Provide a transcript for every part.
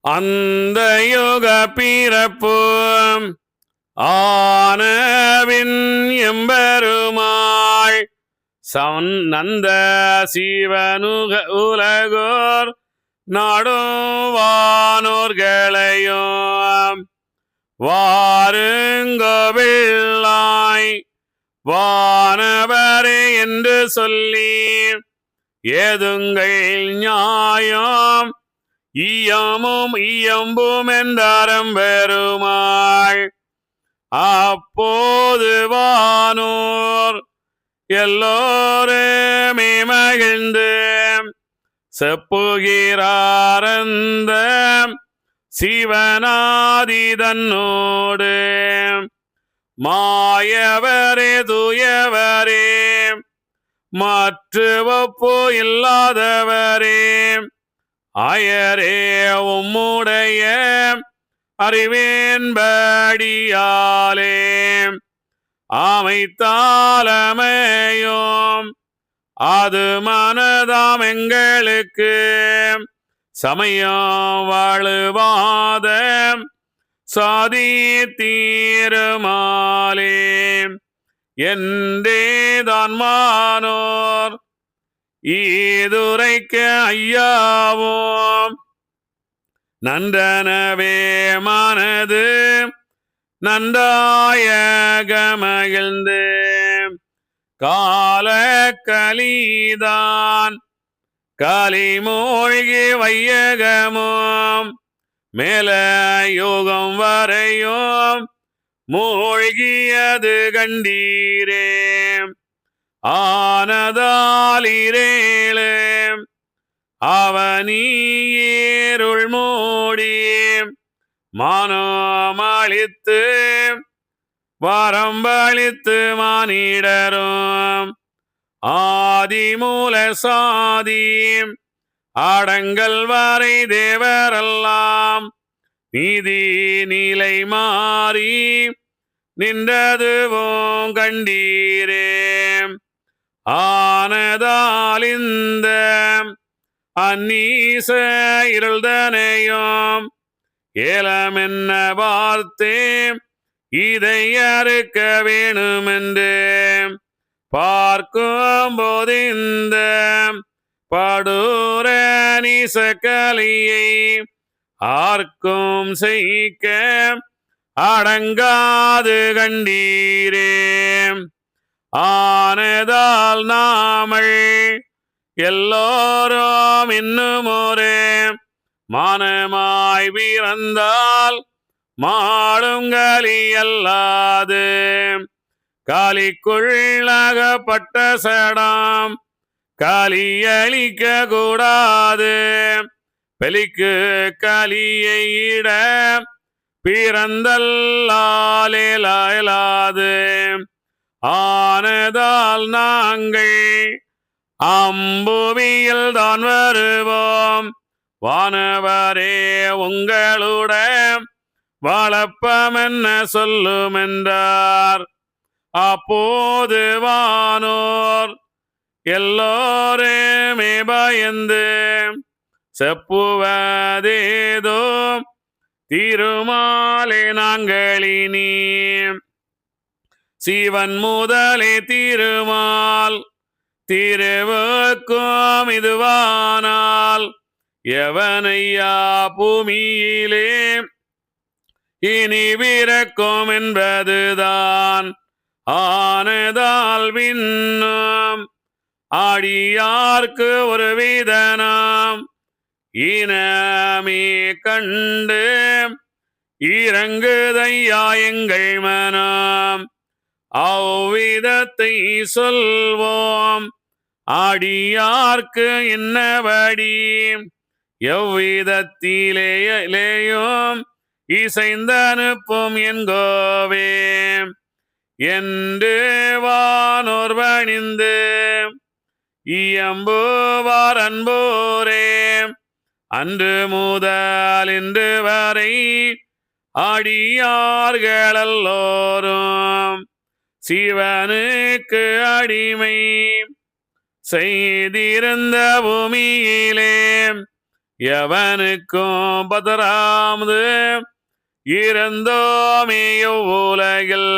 அந்த யோக பிறப்பு ஆனவின் எம்பெருமாள் நந்த சிவனுக உலகோர் நாடுவானோர்களையும் வாருங்கோவில்லாய் வானவரே என்று சொல்லி ஏதுங்கள் நியாயம் ஈயமும் ஈயம்பும் என்றாரம் பெருமாள். அப்போது வானோர் எல்லோருமே மகிழ்ந்து செப்புகிறாரந்த சிவனாதி தன்னோடு மாயவரே துயவரே மற்ற ஒப்பு இல்லாதவரே ஆயரே உம்முடைய அறிவேன்படியாலே அமைத்தாலமையும் அது மனதாம் எங்களுக்கு சமயம் வாழுவாத சாதி தீருமாலே என்றேதான் மானோர் ஈதுரைக்க ஐயாவோம் நன்றனவே மனது நன்றாயக மகிழ்ந்து கால கலிதான் கலிமூழ்கி வையகமும் மேல யோகம் வரையும் மூழ்கியது கண்டீரே ஆனதாலிரேளே அவனீருள் மூடி மானமளித்து வரம்பளித்து மானிடரும் ஆதிமூல சாதி அடங்கல் வரை தேவரெல்லாம் நீதி நிலை மாறி நின்றதுவும் கண்டீரே ஆனதால் இந்த அந்நீச இருள்தனையும் ஏலமென்ன வார்த்தே இதை அறுக்க வேணுமென்று பார்க்கும் போது இந்த படூர நீசக்கலியை ஆர்க்கும் செய்க அடங்காது கண்டீரே ஆனதால் நாமல் எல்லோரும் இன்னும் ஒரு மானமாய் பிறந்தால் மாடுங்களி அல்லாது காலிக்குள்ளகப்பட்ட சடாம் காலியளிக்க கூடாது பெலிக்கு காலியிட பிறந்தல்லாலேலாது ஆனதால் நாங்கள் அம்புவியில் தான் வருவோம் வானவரே உங்களுட வளப்பமென்ன சொல்லும் என்றார். அப்போது வானோர் எல்லோருமே பயந்து செப்புவதேதோ திருமாலே நாங்களினி சிவன் முதலே திருமால் திருவுக்கும் இதுவானால் எவனையா பூமியிலே இனி பிறக்கும் என்பதுதான். ஆனதால் விண்ணும் ஆடியார்க்கு ஒரு விதனாம் இனமே கண்டு இறங்குதையா எங்கள் மனம் அவ்விதத்தை சொல்வோம் ஆடியார்க்கு என்னபடி எவ்விதத்திலேயும் இசைந்தனுப்பும் என்கோவே என்று வானோர் பணிந்து இயம்புவார் அன்போரே அன்று முதல் இன்று வரை அடியார்களெல்லோரும் சிவனுக்கு அடிமை செய்திருந்த பூமியிலே எவனுக்கும் பதராமது இருந்தோமே உலகில்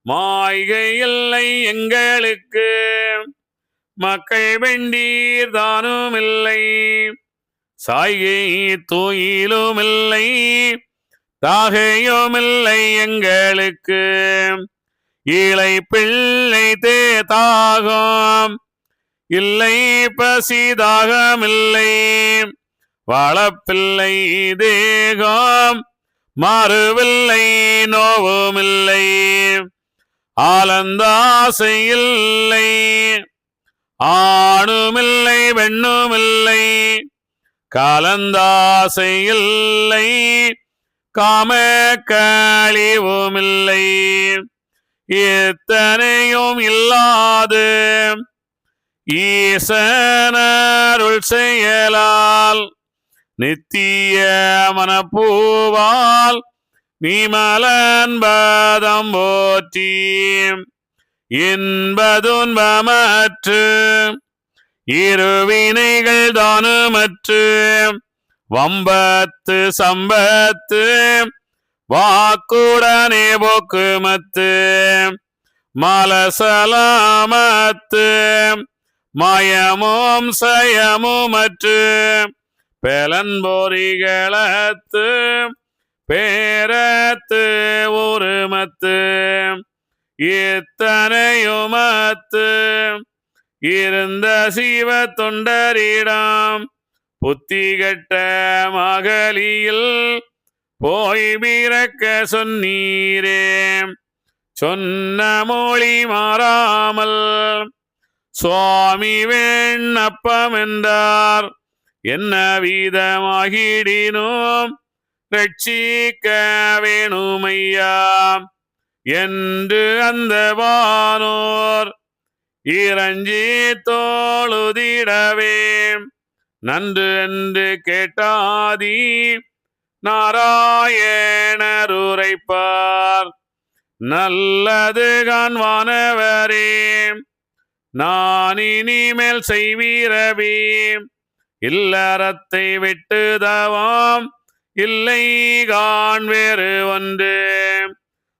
மாய்கை இல்லை எங்களுக்கு மக்கள் வெண்டீர் தானும் இல்லை சாய்கை தூயிலுமில்லை தாகையுமில்லை எங்களுக்கு இளை பிள்ளை தாகம் இல்லை பசிதாகமில்லை வளப்பிள்ளை தேகம் மாறுவில்லை நோவுமில்லை ஆலந்தாசை இல்லை ஆணுமில்லை பெண்ணுமில்லை காலந்தாசை இல்லை காம கழிவுமில்லை இத்தனையும் இல்லாது ஈசனருள் செயலால் நித்திய மனப்பூவால் நீமலன்பதம் போற்றி இன்பதுன்பமற்று இருவினைகள் தானுமற்று வம்பத்து சம்பத்து வாக்குடனே போக்குமத்து மலசலாமத்து மயமும் சயமுமற்று பெலன்பொறிகளத்து பேரத்து ஒருமத்து இத்தனையுமத்து இருந்த சிவ தொண்டரிடம் புத்தி கெட்ட மகளில் போய் பிறக்க சொன்னீரே சொன்ன மொழி மாறாமல் சுவாமி விண்ணப்பம் என்றார் என்ன வீதமாகிடினோம் ரட்சிக்க வேணுமையா என்று அந்த வானோர் இறஞ்சி தோளுதிடவே நன்று என்று கேட்டாதி நாராயணர் உரைப்பார் நல்லது காண்வானவரே நான் இனிமேல் செய்வீரவே இல்லறத்தை விட்டு தவாம் இல்லை காண் வேறு ஒன்று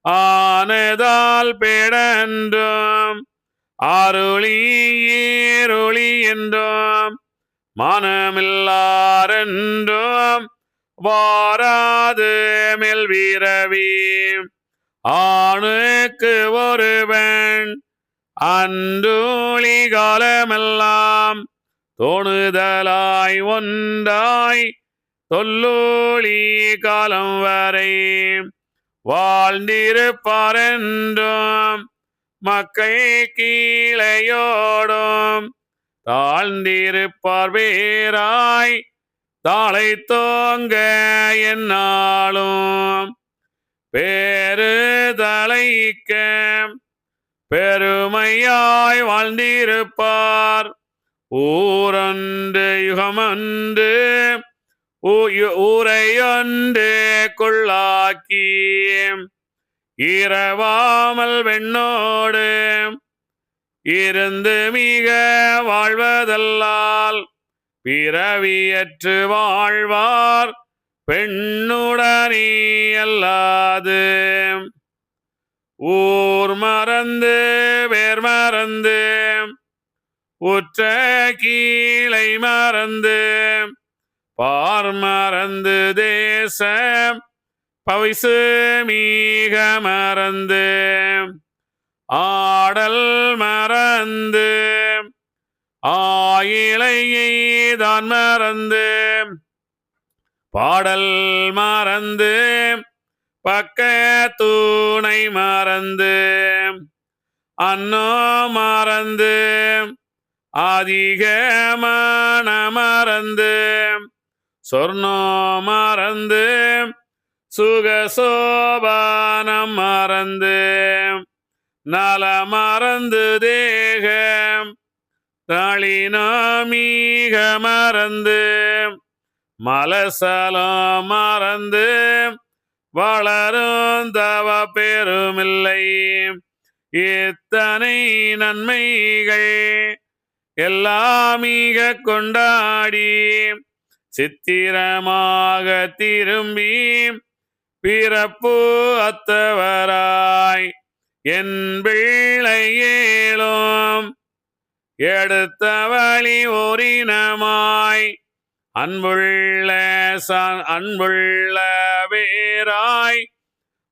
ஆனதால் பேடன்றும் அருளி ஈருளி என்றும் மனமில்லாரென்றும் வாராது மேல் வீரவி ஆணுக்கு ஒருவன் அன்றூழி காலமெல்லாம் தோணுதலாய் ஒன்றாய் தொல்லூழி காலம் வரை வாழ்ந்திருப்பாரென்றும் மக்கள் கீழையோடும் தாழ்ந்திருப்பார் வேறாய் தாளை தோங்க என்னாலும் பேரு தலைக்க பெருமையாய் வாழ்ந்திருப்பார் ஊரொன்று யுகமொன்று ஊரையொன்று கொள்ளாக்கி இரவாமல் வெண்ணோடு இருந்து மிக வாழ்வதல்லால் பிறவியற்று வாழ்வார் பெண்ணுடனே அல்லாது ஊர் மறந்து வேர் மறந்து உற்ற கீழை மறந்து பார் மறந்து தேசம் பவிசு மீக மறந்து ஆடல் மறந்து ஆயிலையை தான் மறந்து பாடல் மறந்து பக்க தூணை மறந்து அன்னோ மறந்து அதிகமான மறந்து சொர்ணோ மறந்து சுகசோபானம் மறந்து நல மறந்து தேகம் தளினமீக மறந்து மலசலம் மறந்து வளரும் தவ பெருமில்லை இத்தனை நன்மைகள் எல்லாமீக கொண்டாடி சித்திரமாக திரும்பி பிறப்பு அத்தவராய் என் பிள்ளை ஏழும் எடுத்த வழி ஓரினமாய் அன்புள்ள அன்புள்ள வேராய்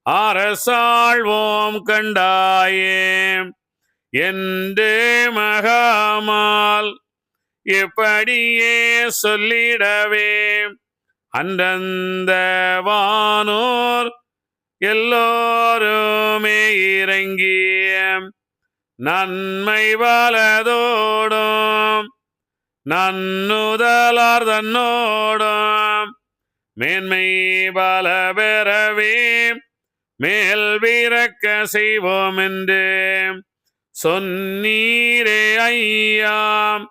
அரசாழ்வோம் கண்டாயே என்று மகாமால் எப்படியே சொல்லிடவே அந்தந்த வானோர் எல்லோருமே இறங்கிய நன்மை பலதோடும் நன்னுதலார் தன்னோடும் மேன்மை பல பெறவே மேல் விரக்க செய்வோம் என்று சொன்னீரே ஐயாம்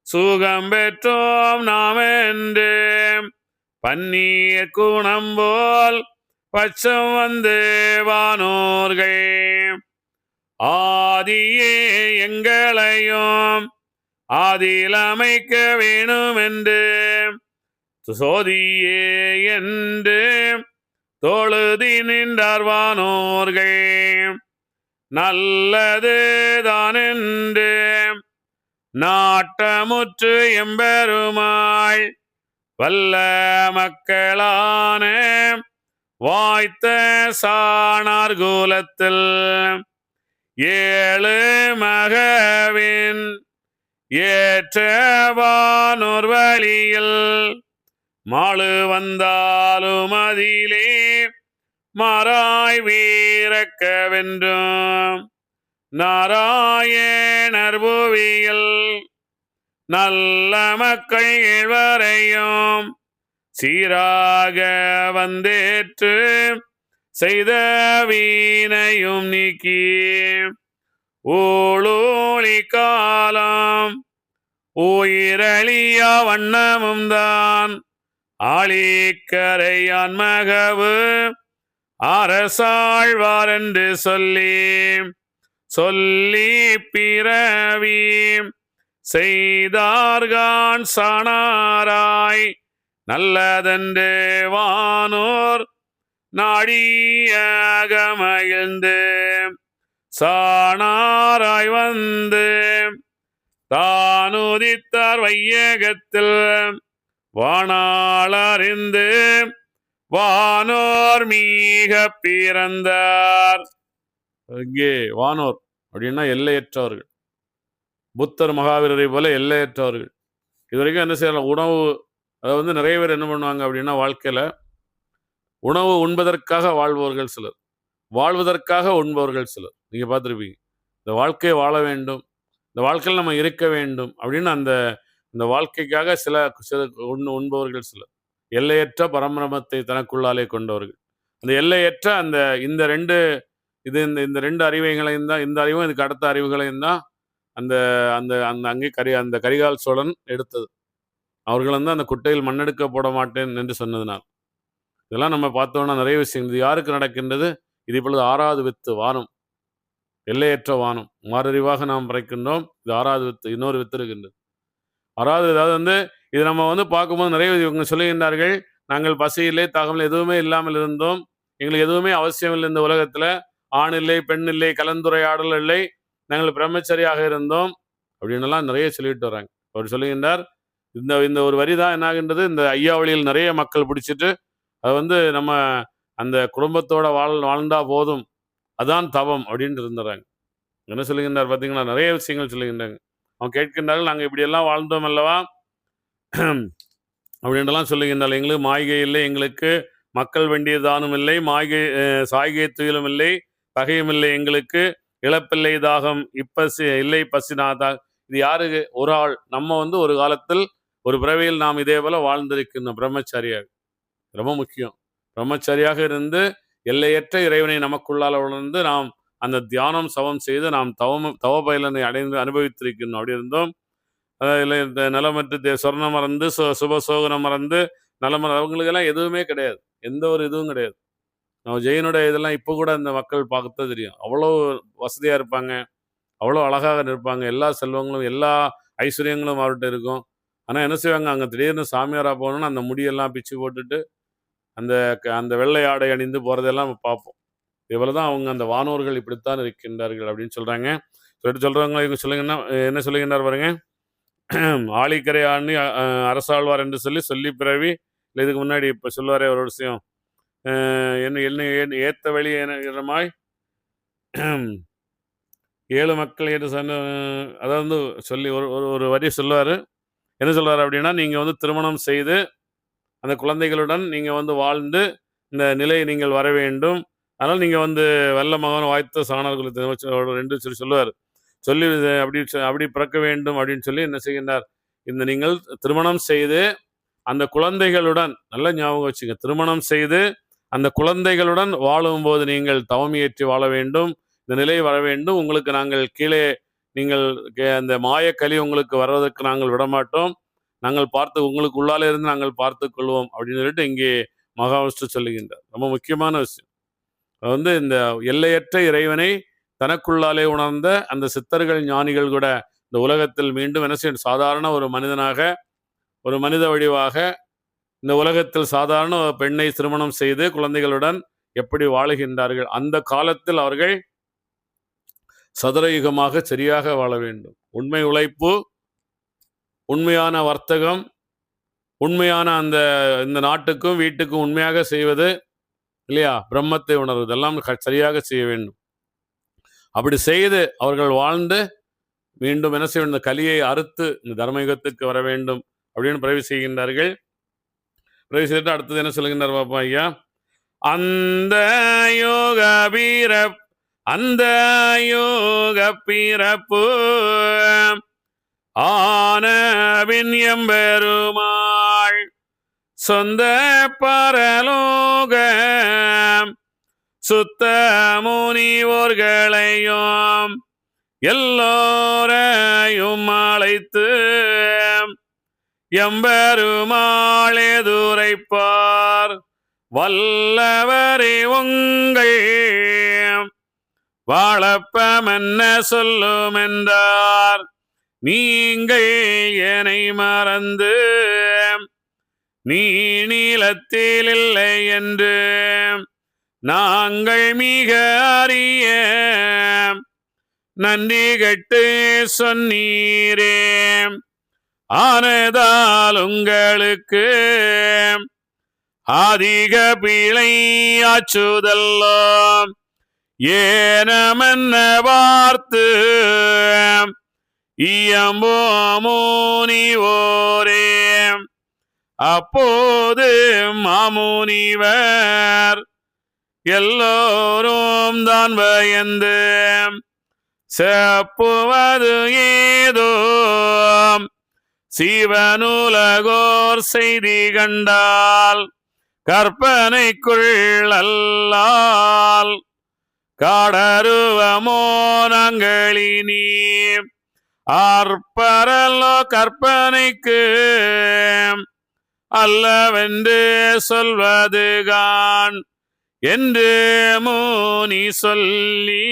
சுகம் பெற்றோம் நாம் என்று பன்னீர் குணம் போல் பச்சம் வந்து வானோர்கள் ஆதியே எங்களையும் ஆதியில் அமைக்க வேணும் என்று சோதியே என்று தொழுதி நின்றார் வானோர்கள் நல்லது தான் என்று நாட்டமுற்று எம்பெருமாள் வல்ல மக்களான வாய்த்த சாணார் கோலத்தில் ஏழு மகவின் ஏற்றவானோர் வழியில் மாளு வந்தாலும் அதிலே மாறாய் வீரக்கவென்றும் நாராயணர் புவியில் நல்ல மக்கள் வரையும் சீராக வந்தேற்று செய்த வீணையும் நீக்கி ஊழோழி காலம் உயிரழியா வண்ணமும் தான் ஆழிக்கரையான் மகவு அரசாழ்வார் என்று சொல்லி சொல்லி பிறவி செய்தார்கான் சாணாராய் நல்லதென்று வானோர் நாடியாக மகிழ்ந்து சாணாராய் வந்து தானுதித்தார் வையகத்தில் வாணாளறிந்து வானோர் மீக பிறந்தார். இங்கே வானோர் அப்படின்னா எல்லையற்றவர்கள், புத்தர் மகாவீரரை போல எல்லையற்றவர்கள். இது வரைக்கும் என்ன செய்யலாம், உணவு அதை நிறைய பேர் என்ன பண்ணுவாங்க அப்படின்னா, வாழ்க்கையில் உணவு உண்பதற்காக வாழ்பவர்கள் சிலர், வாழ்வதற்காக உண்பவர்கள் சிலர். நீங்கள் பார்த்துருப்பீங்க. இந்த வாழ்க்கையை வாழ வேண்டும், இந்த வாழ்க்கையில் நம்ம இருக்க வேண்டும் அப்படின்னு அந்த வாழ்க்கைக்காக சில உண்பவர்கள் சிலர். எல்லையற்ற பரபிரமத்தை தனக்குள்ளாலே கொண்டவர்கள். அந்த எல்லையற்ற இந்த ரெண்டு இந்த ரெண்டு அறிவைகளையும் தான், இந்த அறிவும் இதுக்கு அடுத்த அறிவுகளையும் தான் அந்த அந்த அந்த அங்கே அந்த கரிகால் சோழன் எடுத்தது. அவர்கள் அந்த குட்டையில் மண்ணெடுக்க போட மாட்டேன் என்று சொன்னதுனால். இதெல்லாம் நம்ம பார்த்தோம்னா நிறைய விஷயம். இது யாருக்கு நடக்கின்றது? இது இப்பொழுது 6வது வித்து, வானம், எல்லையற்ற வானம். மாறறிவாக நாம் படைக்கின்றோம். இது 6வது வித்து. இன்னொரு வித்து இருக்கின்றது 6வது. அதாவது இது நம்ம பார்க்கும்போது நிறைய இவங்க சொல்லுகின்றார்கள், நாங்கள் பசியில்லை தாகமில்லை எதுவுமே இல்லாமல் இருந்தோம், எங்களுக்கு எதுவுமே அவசியம் இல்லை, இந்த உலகத்தில் ஆண் இல்லை பெண் இல்லை கலந்துரையாடல் இல்லை, நாங்கள் பிரம்மச்சரியாக இருந்தோம் அப்படின்னுலாம் நிறைய சொல்லிட்டு வராங்க. அவர் சொல்லுகின்றார், இந்த ஒரு வரி தான் என்னாகின்றது, இந்த ஐயாவளியில் நிறைய மக்கள் பிடிச்சிட்டு அது நம்ம அந்த குடும்பத்தோட வாழ்ந்தா போதும், அதான் தவம் அப்படின்னு இருந்துறாங்க. என்ன சொல்லுகின்றார் பார்த்தீங்களா? நிறைய விஷயங்கள் சொல்லுகின்றாங்க. அவங்க கேட்கின்றார்கள், நாங்கள் இப்படியெல்லாம் வாழ்ந்தோம் அல்லவா அப்படின்றலாம் சொல்லுகின்றால். எங்களுக்கு மாய்கை இல்லை, எங்களுக்கு மக்கள் வேண்டியதானும் இல்லை, மாய்கை சாய்கை துயிலும் இல்லை, பகையும் இல்லை, எங்களுக்கு இழப்பில்லை தாகம் இப்பசி இல்லை பசினாதா. இது யாருக்கு? ஒரு ஆள். நம்ம ஒரு காலத்தில் ஒரு பிறவியில் நாம் இதே போல வாழ்ந்திருக்கின்றோம் பிரம்மச்சாரியாக. ரொம்ப முக்கியம். பிரம்மச்சாரியாக இருந்து எல்லையற்ற இறைவனை நமக்குள்ளால் உணர்ந்து நாம் அந்த தியானம் சவம் செய்து நாம் தவ பயிலனை அடைந்து அனுபவித்திருக்கின்றோம். அப்படி இருந்தோம். இந்த நிலமற்று சொர்ணம் மறந்து சுபசோகனம் மறந்து நலமற அவங்களுக்கெல்லாம் எதுவுமே கிடையாது, எந்த ஒரு இதுவும் கிடையாது. நம்ம ஜெயினுடைய இதெல்லாம் இப்போ கூட இந்த மக்கள் பார்க்க தெரியும். அவ்வளோ வசதியாக இருப்பாங்க, அவ்வளோ அழகாக இருப்பாங்க, எல்லா செல்வங்களும் எல்லா ஐஸ்வர்யங்களும் அவர்கிட்ட இருக்கும். ஆனால் என்ன செய்வாங்க, அங்கே திடீர்னு சாமியாராக போகணுன்னு அந்த முடியெல்லாம் பிச்சு போட்டுட்டு அந்த அந்த வெள்ளை ஆடை அணிந்து போகிறதெல்லாம் பார்ப்போம். இதுபோல தான் அவங்க அந்த வானோர்கள் இப்படித்தான் இருக்கின்றார்கள் அப்படின்னு சொல்கிறாங்க. சொல்லிட்டு சொல்கிறவங்க இவங்க சொல்லுங்கன்னா என்ன சொல்லுகின்றார் பாருங்க, ஆழிக்கரை ஆணி அரசாழ்வார் என்று சொல்லி பிறவி இல்லை இதுக்கு முன்னாடி இப்போ சொல்லுவாரே ஒரு விஷயம், என்ன என்ன ஏத்த வழி என்னமாய் 7 மக்கள் என்று சொன்ன, அதாவது சொல்லி ஒரு ஒரு வரி சொல்லுவார். என்ன சொல்வார் அப்படின்னா, நீங்கள் வந்து திருமணம் செய்து அந்த குழந்தைகளுடன் நீங்கள் வந்து வாழ்ந்து இந்த நிலையை நீங்கள் வர வேண்டும். அதனால் நீங்கள் வந்து வெள்ள மகன் வாய்த்த சாணர்களுக்கு 2 சொல்லுவார். சொல்லி அப்படி பிறக்க வேண்டும் அப்படின்னு சொல்லி என்ன செய்கின்றார், இந்த நீங்கள் திருமணம் செய்து அந்த குழந்தைகளுடன், நல்லா ஞாபகம் வச்சுங்க, திருமணம் செய்து அந்த குழந்தைகளுடன் வாழும்போது நீங்கள் தவமியேற்றி வாழ வேண்டும், இந்த நிலை வர வேண்டும். உங்களுக்கு நாங்கள் கீழே நீங்கள் அந்த மாயக்களி உங்களுக்கு வர்றதுக்கு நாங்கள் விடமாட்டோம், நாங்கள் பார்த்து உங்களுக்கு உள்ளாலே இருந்து நாங்கள் பார்த்து கொள்வோம் அப்படின்னு சொல்லிட்டு இங்கே மகாவிஷ்ணு சொல்லுகின்றார். ரொம்ப முக்கியமான விஷயம். வந்து இந்த எல்லையற்ற இறைவனை தனக்குள்ளாலே உணர்ந்த அந்த சித்தர்கள் ஞானிகள் கூட இந்த உலகத்தில் மீண்டும் என்ன செய்யும், சாதாரண ஒரு மனிதனாக, ஒரு மனித வடிவாக இந்த உலகத்தில் சாதாரண பெண்ணை திருமணம் செய்து குழந்தைகளுடன் எப்படி வாழுகின்றார்கள். அந்த காலத்தில் அவர்கள் சதுரயுகமாக சரியாக வாழ வேண்டும். உண்மை உழைப்பு, உண்மையான வர்த்தகம், உண்மையான அந்த இந்த நாட்டுக்கும் வீட்டுக்கும் உண்மையாக செய்வது இல்லையா, பிரம்மத்தை உணர்வது எல்லாம் சரியாக செய்ய வேண்டும். அப்படி செய்து அவர்கள் வாழ்ந்து மீண்டும் என்ன செய்ய வேண்டும், இந்த கலியை அறுத்து இந்த தர்மயுகத்துக்கு வர வேண்டும் அப்படின்னு பிறவி செய்கின்றார்கள். பிறவி செய்துட்டு அடுத்தது என்ன சொல்லுகின்றார் பாப்பா ஐயா, அந்த யோக பிறப்பு ஆனவின் எம்பெருமாள் சொந்த பரலோக சுத்த முனிவோர்களையும் எல்லோரையும் அழைத்து எம்பெருமாள் எதுரைப்பார் வல்லவரே உங்கள் வாழப்பமென்ன சொல்லும் என்றார். நீங்கள் என்னை மறந்து நீ நீளத்தில் இல்லை என்று நாங்கள் மிக அறிய நன்றி கெட்டு சொன்னீரே. ஆனதால் உங்களுக்கு அதிக பிழை ஆச்சுதல்லோ ஏனமென்ன பார்த்து இயம்போ முனிவோரே. அப்போது மாமுனிவர் எல்லோரும் தான் பயந்து செப்புவது ஏதோ சிவனுலகோர் செய்தி கண்டால் கற்பனைக்குள் அல்லால் காடருவமோ நாங்களினி அற்பரல்லோ கற்பனைக்கு அல்லவென்று சொல்வதுகான் என்று முனி சொல்லி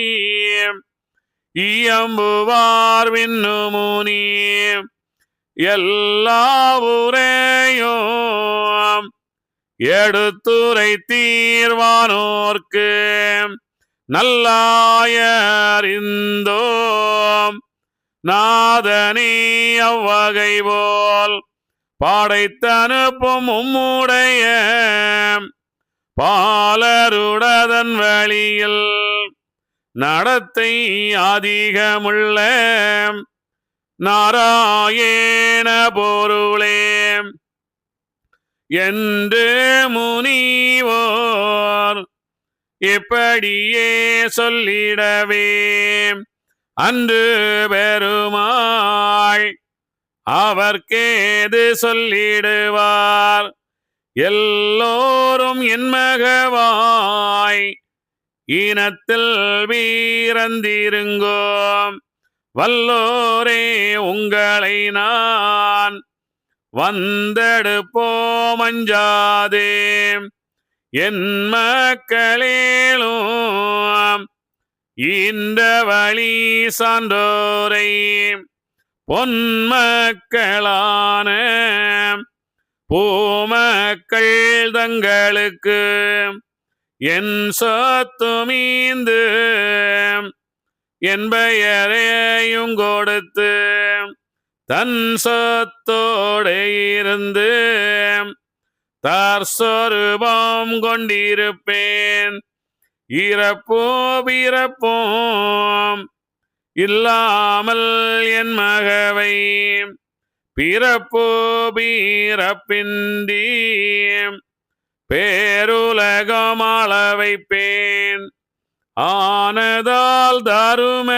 இயம்புவார் விண்ணு முனி எல்லா உரையும் எடுத்துரை தீர்வானோர்க்கு நல்லாயறிந்தோம் நாதனே அவ்வகை போல் பாடைத்தனுப்பும் உம்முடைய பாலருடதன் வழியில் நடத்தை அதிகமுள்ள நாராயண பொருளே என்று முனிவோர் இப்படியே சொல்லிடவே அன்று பெருமாள் அவர்க்கேது சொல்லிடுவார். எல்லோரும் என் மகவாய் இனத்தில் வீரந்திருங்கோம் வல்லோரே உங்களை நான் வந்தெடுப்போம் அஞ்சாதே. என் மக்களேலும் இந்த வழி சான்றோரை பொன்மக்களான பூமக்கள் தங்களுக்கு என் சொத்துமீந்து என் பெயரையும் கொடுத்து தன் சொத்தோடு இருந்து தற்சொரூபம் கொண்டிருப்பேன். இறப்போ பிறப்போம் இல்லாமல் என் மகவை பிறப்போ பிறப்பின்றி பேருலகமாள வைப்பேன். ஆனதால் தரும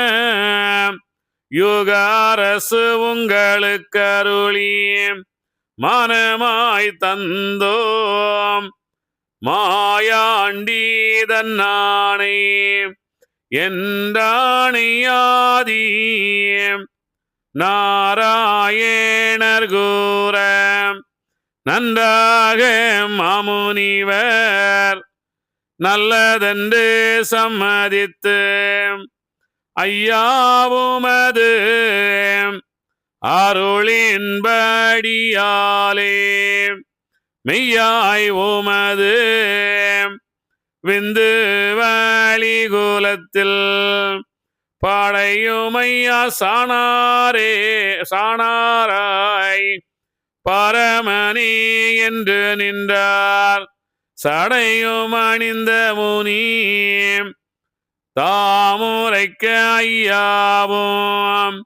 யுக அரசு உங்களுக்கு அருளி மனமாய் தந்தோம் மாயாண்டி தன்னானை என்றாணியாதி நாராயணர் கூற நன்றாக மாமுனிவர் நல்லதென்று சம்மதித்து ஐயாவுமது அருளின்படியாலே மெய்யாய் உமது விந்து வழிகுலத்தில் பாடையுமையா சாணாராய் பரமணி என்று நின்றார். சடையும் அணிந்த முனி தாமுரைக்க ஐயாவும்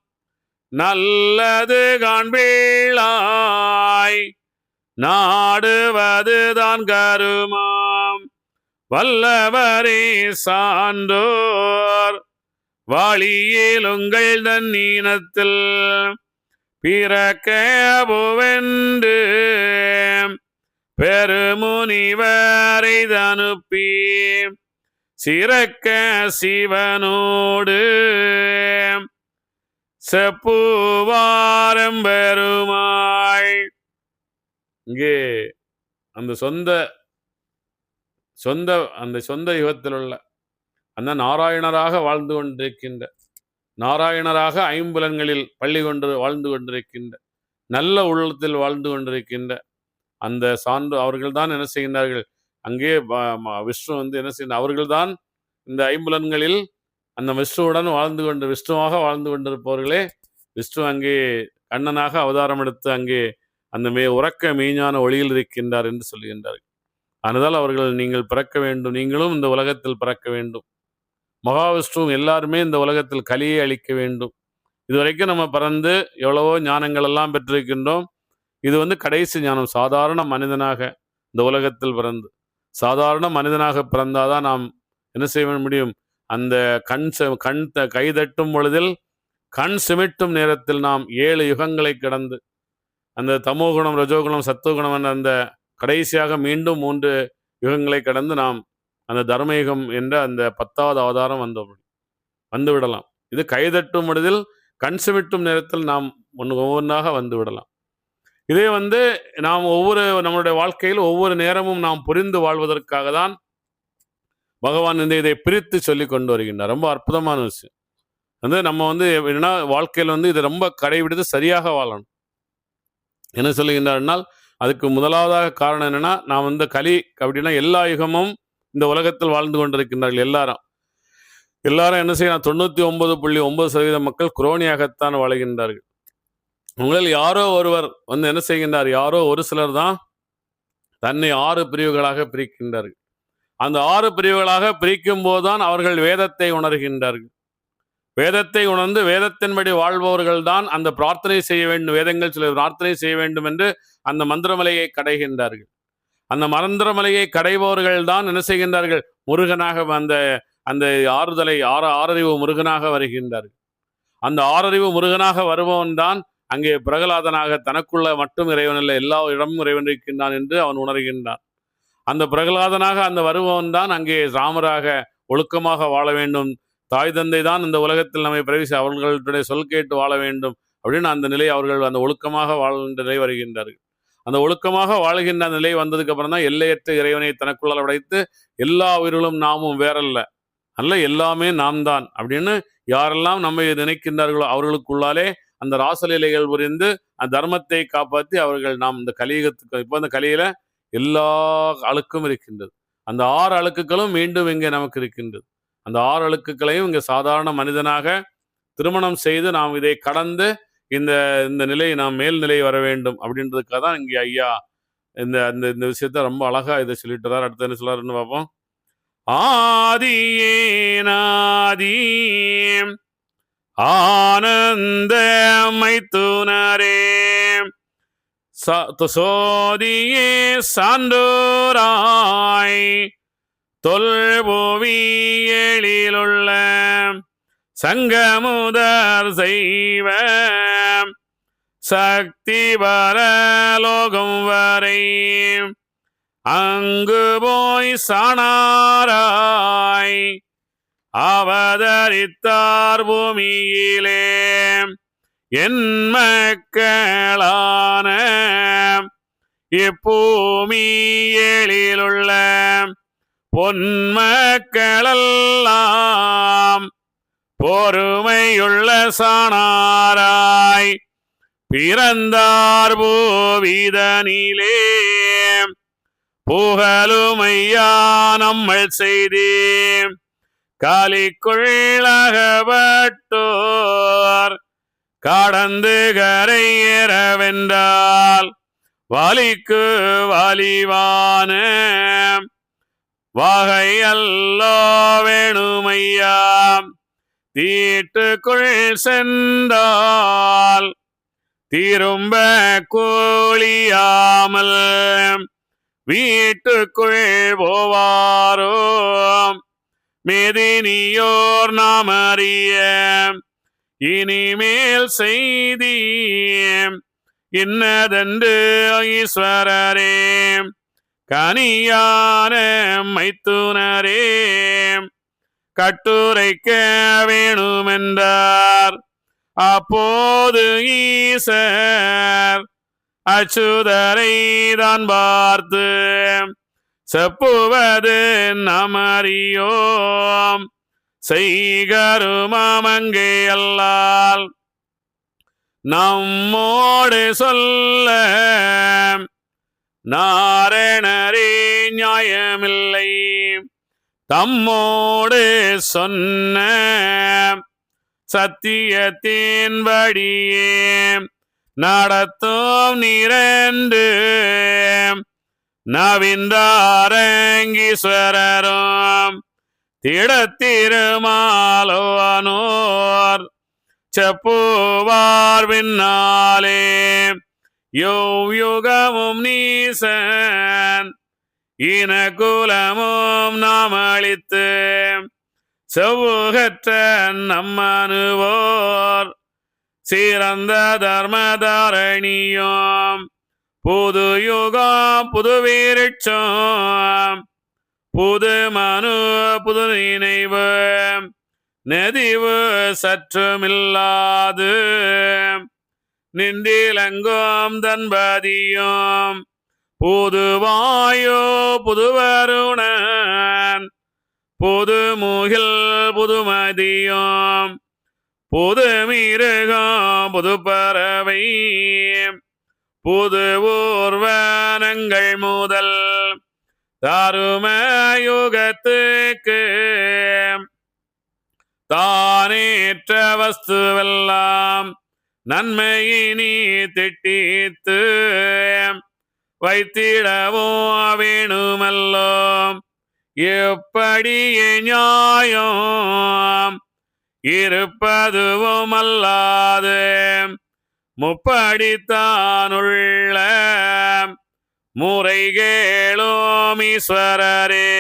நல்லது காண்பீளாய் நாடுவதுதான் கருமாம் வல்லவரே சான்றோர் வழியில் உங்கள் தன்னீனத்தில் பிறக்கபுவென்று பெருமுனிவரை அனுப்பி சிறக்க சிவனோடு செப்புவாரம் பெருமாள். இங்கே அந்த சொந்த யுகத்தில் உள்ள அந்த நாராயணராக வாழ்ந்து கொண்டிருக்கின்ற நாராயணராக ஐம்புலன்களில் பள்ளி கொண்டு வாழ்ந்து கொண்டிருக்கின்ற நல்ல உள்ளத்தில் வாழ்ந்து கொண்டிருக்கின்ற அந்த சான்று அவர்கள்தான் என்ன செய்கின்றார்கள். அங்கே விஷ்ணு என்ன செய்கின்ற அவர்கள்தான் இந்த ஐம்புலன்களில் அந்த விஷ்ணுவுடன் விஷ்ணுவாக வாழ்ந்து கொண்டிருப்பவர்களே விஷ்ணு அங்கே கண்ணனாக அவதாரம் எடுத்து அங்கே அந்த உறக்க மெய்ஞான ஒளியில் இருக்கின்றார் என்று சொல்லுகின்றார்கள். அதனால் அவர்கள் நீங்கள் பிறக்க வேண்டும், நீங்களும் இந்த உலகத்தில் பிறக்க வேண்டும். மகாவிஷ்ணு எல்லாருமே இந்த உலகத்தில் கலியை அளிக்க வேண்டும். இதுவரைக்கும் நம்ம பிறந்து எவ்வளவோ ஞானங்கள் எல்லாம் பெற்றிருக்கின்றோம். இது கடைசி ஞானம். சாதாரண மனிதனாக இந்த உலகத்தில் பிறந்து சாதாரண மனிதனாக பிறந்தாதான் நாம் என்ன செய்ய முடியும். அந்த கை தட்டும் பொழுதில் கண் சிமிட்டும் நேரத்தில் நாம் 7 யுகங்களை கடந்து அந்த தமோகுணம் ரஜோகுணம் சத்துவகுணம் என்ற அந்த கடைசியாக மீண்டும் 3 யுகங்களை கடந்து நாம் அந்த தர்மயுகம் என்ற அந்த 10வது அவதாரம் வந்து விடலாம். இது கைதட்டும் பொழுதில் கண் சிமிட்டும் நேரத்தில் நாம் ஒவ்வொன்றாக வந்து விடலாம். இதே நாம் நம்மளுடைய வாழ்க்கையில் ஒவ்வொரு நேரமும் நாம் புரிந்து வாழ்வதற்காக தான் பகவான் இதை பிரித்து சொல்லி கொண்டு வருகின்றார். ரொம்ப அற்புதமான விஷயம். நம்ம என்னன்னா வாழ்க்கையில் இதை ரொம்ப கடைபிடித்து சரியாக வாழணும். என்ன சொல்லுகின்றார்னால் அதுக்கு முதலாவதாக காரணம் என்னன்னா, நாம் கலி அப்படின்னா எல்லா யுகமும் இந்த உலகத்தில் வாழ்ந்து கொண்டிருக்கின்றார்கள். எல்லாரும் என்ன செய்யணும், 99.9% மக்கள் குரோனியாகத்தான் வாழ்கின்றார்கள். உங்களில் யாரோ ஒருவர் என்ன செய்கின்றார், யாரோ ஒரு சிலர் தான் தன்னை 6 பிரிவுகளாக பிரிக்கின்றார்கள். அந்த 6 பிரிவுகளாக பிரிக்கும் போதுதான் அவர்கள் வேதத்தை உணர்கின்றார்கள். வேதத்தை உணர்ந்து வேதத்தின்படி வாழ்பவர்கள் தான் அந்த பிரார்த்தனை செய்ய வேண்டும், வேதங்கள் சில பிரார்த்தனை செய்ய வேண்டும் என்று அந்த மந்திரமலையை கடைகின்றார்கள். அந்த மந்திரமலையை கடைபவர்கள் தான் என்ன செய்கின்றார்கள், முருகனாக அந்த ஆறறிவு முருகனாக வருகின்றார்கள். அந்த ஆறறிவு முருகனாக வருபவன் தான் அங்கே பிரகலாதனாக தனக்குள்ள மட்டும் இறைவன் அல்ல, எல்லா இடமும் இறைவன் இருக்கின்றான் என்று அவன் உணர்கின்றான். அந்த பிரகலாதனாக அந்த வருபவன் தான் அங்கே ராமராக ஒழுக்கமாக வாழ வேண்டும், தாய் தந்தை தான் இந்த உலகத்தில் நம்மை பிரவேசி அவர்களுடைய சொல் கேட்டு வாழ வேண்டும் அப்படின்னு அந்த நிலை அவர்கள் அந்த ஒழுக்கமாக வாழ்கின்ற நிலை வருகின்றார்கள். அந்த ஒழுக்கமாக வாழ்கின்ற நிலை வந்ததுக்கு அப்புறம் தான் எல்லையற்ற இறைவனை தனக்குள்ள உடைத்து எல்லா உயிர்களும் நாமும் வேறல்ல, அல்ல எல்லாமே நாம் தான் அப்படின்னு யாரெல்லாம் நம்மை நினைக்கின்றார்களோ அவர்களுக்குள்ளாலே அந்த ராசலீலைகள் புரிந்து அந்த தர்மத்தை காப்பாற்றி அவர்கள் நாம் இந்த கலியுகத்துக்கு இப்போ அந்த கலியில எல்லா அழுக்கும் இருக்கின்றது. அந்த 6 அழுக்குகளும் மீண்டும் இங்கே நமக்கு இருக்கின்றது. அந்த 6 அழுக்குகளையும் இங்கே சாதாரண மனிதனாக திருமணம் செய்து நாம் இதை கடந்து இந்த இந்த நிலை நாம் மேல்நிலை வர வேண்டும் அப்படின்றதுக்காக தான் இங்கே ஐயா இந்த இந்த இந்த விஷயத்த ரொம்ப அழகா இதை சொல்லிட்டு வர்றார். அடுத்து என்ன சொல்றாருன்னு பார்ப்போம். ஆதியே நாதி ஆனந்த மைத்துனரே சோதியே சான்றோராய் தொல்புவியலிலுள்ள சங்கமுதர் செய்வ சக்தி பரலோகம் வரை அங்கு போய் சாணாராய் அவதரித்தார் பூமியிலே என் மக்களான இப்பூமியலிலுள்ள பொன்மக்களெல்லாம் பொறுமையுள்ள சாணாராய் பிறந்தார் பூவிதனிலே புகழுமையா நம்மள் செய்தேன் காலிக்குள்ளகப்பட்டோர் கடந்து கரையேறவென்றால் வலிக்கு வலிவான வகையல்லோ வேணுமையா தீட்டுக்குள் சென்றால் திரும்ப கூலியாமல் வீட்டுக்குள் போவாரோ மேதினியோர் நாம் அறிய இனிமேல் செய்தி இன்னதென்று ஈஸ்வரரே கனியான மைத்துனரே கட்டுரைக்க வேணுமென்றார். அப்போது ஈசர் அச்சுதரை தான் பார்த்து செப்புவது நமறியோம் செய்கருமங்கே அல்லால் நம்மோடு சொல்ல நாரணரே நியாயமில்லை தம்மோடு சொன்ன சத்தியத்தின்படியே நடத்தும் நிரண்டு நவிந்தாரங்கீஸ்வரரும் திடத்திருமாலோனோர் செப்புவார் பின்னாலே யுகமும் நீசன் இனகுலமும் நாம் அளித்து செவ்வுகற்ற நம்மனுவோர் சிறந்த தர்மதாரணியும் புது யுகம் புது வீரட்சம் புது மனு புது நினைவு நெதிவு சற்றுமில்லாது நின்றிலங்கும் தன்பதியும் புதுவாயோ புதுவருணன் புது முகில் புதுமதியும் புது மிருகம் புது பறவை புது ஊர்வனங்கள் முதல் தாருமயுகத்துக்கு தானேற்ற வஸ்துவெல்லாம் நன்மையினி திட்டித்து வைத்திடவோ வேணுமல்லோ எப்படியே நியாயம் இருப்பதுவும் அல்லாது முப்படித்தானுள்ள முறைகேளோம் ஈஸ்வரரே.